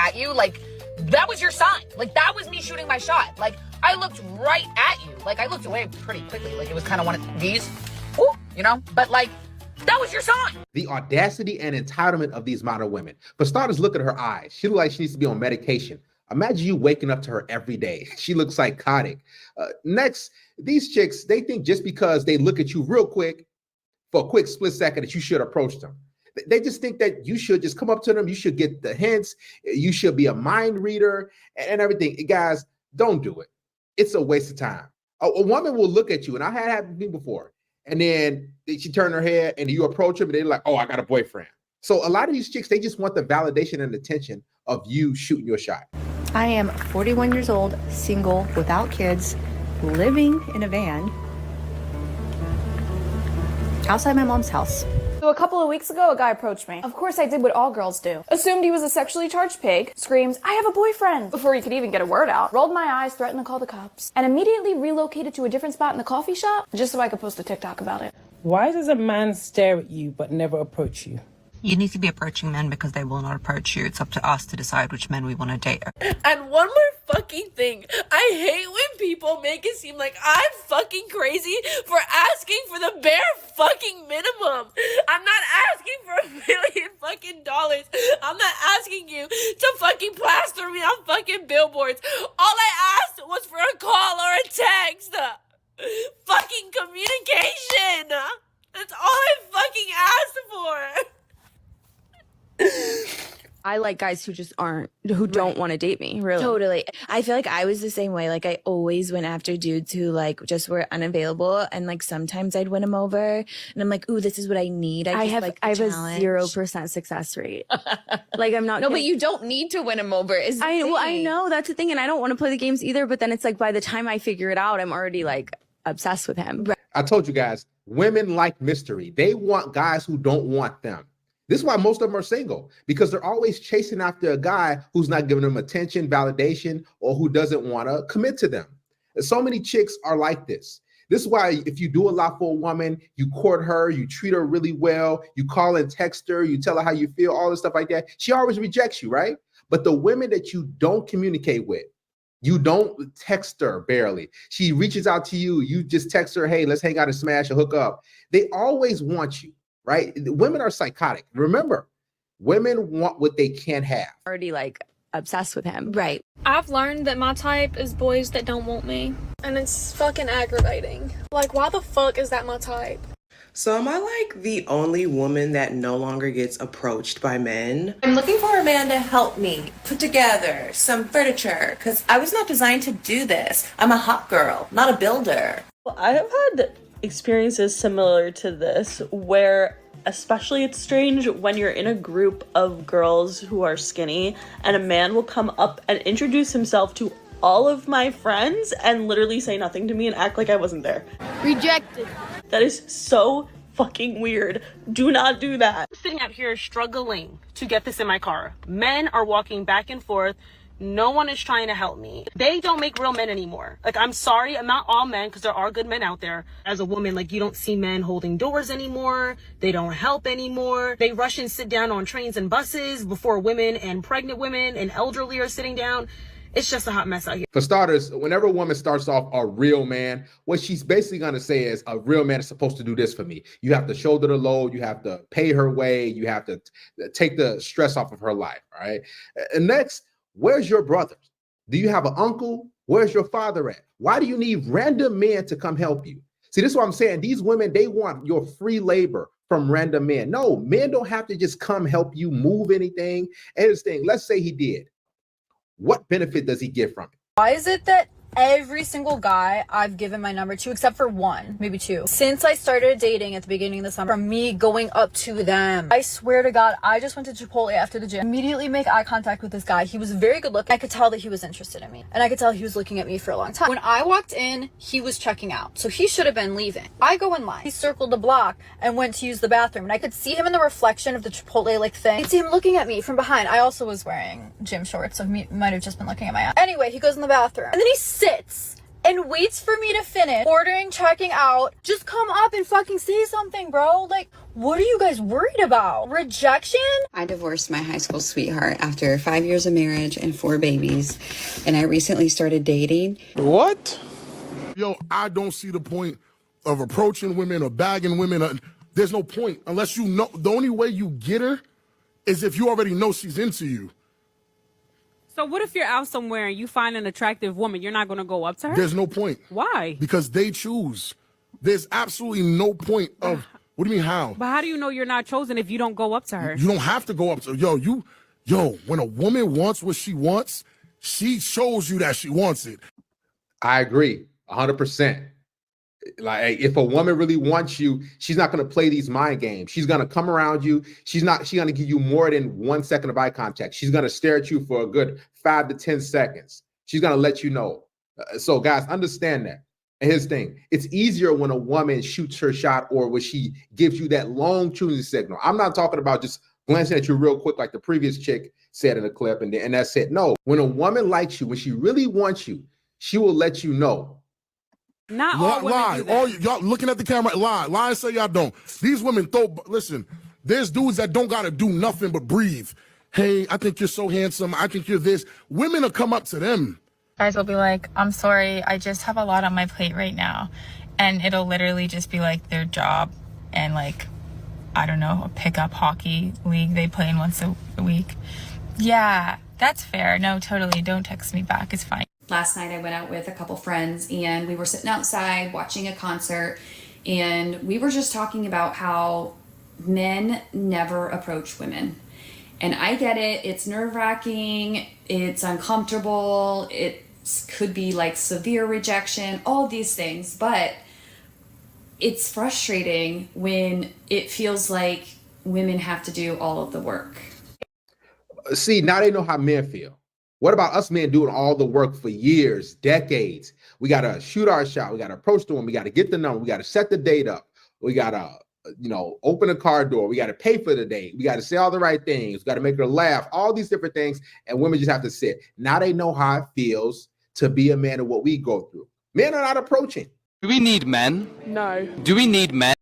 at you, like, that was your sign. Like, that was me shooting my shot. Like, I looked right at you. Like, I looked away pretty quickly. Like, it was kind of one of these, ooh, you know? But, like, that was your sign. The audacity and entitlement of these modern women. For starters, look at her eyes. She looks like she needs to be on medication. Imagine you waking up to her every day. She looks psychotic. Next, these chicks, they think just because they look at you real quick, for a quick split second, that you should approach them. They just think that you should just come up to them. You should get the hints. You should be a mind reader and everything. Guys, don't do it. It's a waste of time. A woman will look at you, and I had happened to me before, and then she turned her head and you approach them and they're like, oh, I got a boyfriend. So a lot of these chicks, they just want the validation and attention of you shooting your shot. I am 41 years old, single, without kids, living in a van outside my mom's house. So a couple of weeks ago, a guy approached me. Of course, I did what all girls do. Assumed he was a sexually charged pig, screams, I have a boyfriend, before he could even get a word out. Rolled my eyes, threatened to call the cops, and immediately relocated to a different spot in the coffee shop just so I could post a TikTok about it. Why does a man stare at you but never approach you? You need to be approaching men because they will not approach you. It's up to us to decide which men we want to date. And one more fucking thing. I hate when people make it seem like I'm fucking crazy for asking for the bare fucking minimum. I'm not asking for $1 million fucking dollars. I'm not asking you to fucking plaster me on fucking billboards. All I asked was for a call or a text. Fucking communication. That's all I fucking asked for. I like guys who just who don't want to date me, really. Totally. I feel like I was the same way. Like, I always went after dudes who, like, just were unavailable. And, like, sometimes I'd win them over. And I'm like, ooh, this is what I need. I have a 0% success rate. Like, I'm not. No, but you don't need to win them over. I know. That's the thing. And I don't want to play the games either. But then it's like, by the time I figure it out, I'm already, like, obsessed with him. Right. I told you guys, women like mystery. They want guys who don't want them. This is why most of them are single, because they're always chasing after a guy who's not giving them attention, validation, or who doesn't want to commit to them. And so many chicks are like this. This is why if you do a lot for a woman, you court her, you treat her really well, you call and text her, you tell her how you feel, all this stuff like that. She always rejects you, right? But the women that you don't communicate with, you don't text her barely. She reaches out to you. You just text her, hey, let's hang out and smash or hook up. They always want you. Right? Women are psychotic. Remember, women want what they can't have. Already, like, obsessed with him. Right. I've learned that my type is boys that don't want me. And it's fucking aggravating. Like, why the fuck is that my type? So am I like the only woman that no longer gets approached by men? I'm looking for a man to help me put together some furniture because I was not designed to do this. I'm a hot girl, not a builder. Well, I have had experiences similar to this where especially it's strange when you're in a group of girls who are skinny and a man will come up and introduce himself to all of my friends and literally say nothing to me and act like I wasn't there. Rejected. That is so fucking weird. Do not do that. I'm sitting out here struggling to get this in my car. Men are walking back and forth. No one is trying to help me. They don't make real men anymore. Like, I'm sorry, I'm not all men because there are good men out there. As a woman, like, you don't see men holding doors anymore. They don't help anymore. They rush and sit down on trains and buses before women and pregnant women and elderly are sitting down. It's just a hot mess out here. For starters, whenever a woman starts off a real man, what she's basically going to say is a real man is supposed to do this for me. You have to shoulder the load. You have to pay her way. You have to take the stress off of her life. All right. And next, where's your brothers? Do you have an uncle? Where's your father at? Why do you need random men to come help you? See, this is what I'm saying. These women, they want your free labor from random men. No, men don't have to just come help you move anything. And this thing, let's say he did. What benefit does he get from it? Why is it that every single guy I've given my number to, except for one, maybe two, since I started dating at the beginning of the summer, from me going up to them, I swear to God, I just went to Chipotle after the gym, immediately make eye contact with this guy. He was very good looking. I could tell that he was interested in me, and I could tell he was looking at me for a long time. When I walked in, he was checking out, so he should have been leaving. I go in line. He circled the block and went to use the bathroom, and I could see him in the reflection of the Chipotle like thing. I could see him looking at me from behind. I also was wearing gym shorts, so he might have just been looking at my eye. Anyway, he goes in the bathroom, and then he sits and waits for me to finish ordering, checking out. Just come up and fucking say something, bro. Like, what are you guys worried about? Rejection? I divorced my high school sweetheart after 5 years of marriage and 4 babies, and I recently started dating. What? Yo, I don't see the point of approaching women or bagging women. There's no point unless you know. The only way you get her is if you already know she's into you. So what if you're out somewhere and you find an attractive woman? You're not going to go up to her? There's no point. Why? Because they choose. There's absolutely no point of, what do you mean how? But how do you know you're not chosen if you don't go up to her? You don't have to go up to her. When a woman wants what she wants, she shows you that she wants it. I agree 100%. Like, if a woman really wants you, she's not going to play these mind games. She's going to come around you. She's going to give you more than 1 second of eye contact. She's going to stare at you for a good 5 to 10 seconds. She's going to let you know. So guys, understand that. And here's the thing. It's easier when a woman shoots her shot or when she gives you that long choosing signal. I'm not talking about just glancing at you real quick like the previous chick said in the clip and that's it. No, when a woman likes you, when she really wants you, she will let you know. Not all women lie. do that. All y'all looking at the camera, lie and say y'all don't. These women listen, there's dudes that don't gotta do nothing but breathe. Hey, I think you're so handsome. I think you're this. Women will come up to them. Guys will be like, I'm sorry, I just have a lot on my plate right now. And it'll literally just be like their job and like, I don't know, a pickup hockey league they play in once a week. Yeah, that's fair. No, totally. Don't text me back. It's fine. Last night I went out with a couple friends and we were sitting outside watching a concert, and we were just talking about how men never approach women. And I get it. It's nerve-wracking. It's uncomfortable. It could be like severe rejection, all these things. But it's frustrating when it feels like women have to do all of the work. See, now they know how men feel. What about us men doing all the work for years, decades? We got to shoot our shot. We got to approach the woman. We got to get the number. We got to set the date up. We got to, open a car door. We got to pay for the date. We got to say all the right things. We got to make her laugh, all these different things. And women just have to sit. Now they know how it feels to be a man and what we go through. Men are not approaching. Do we need men? No. Do we need men?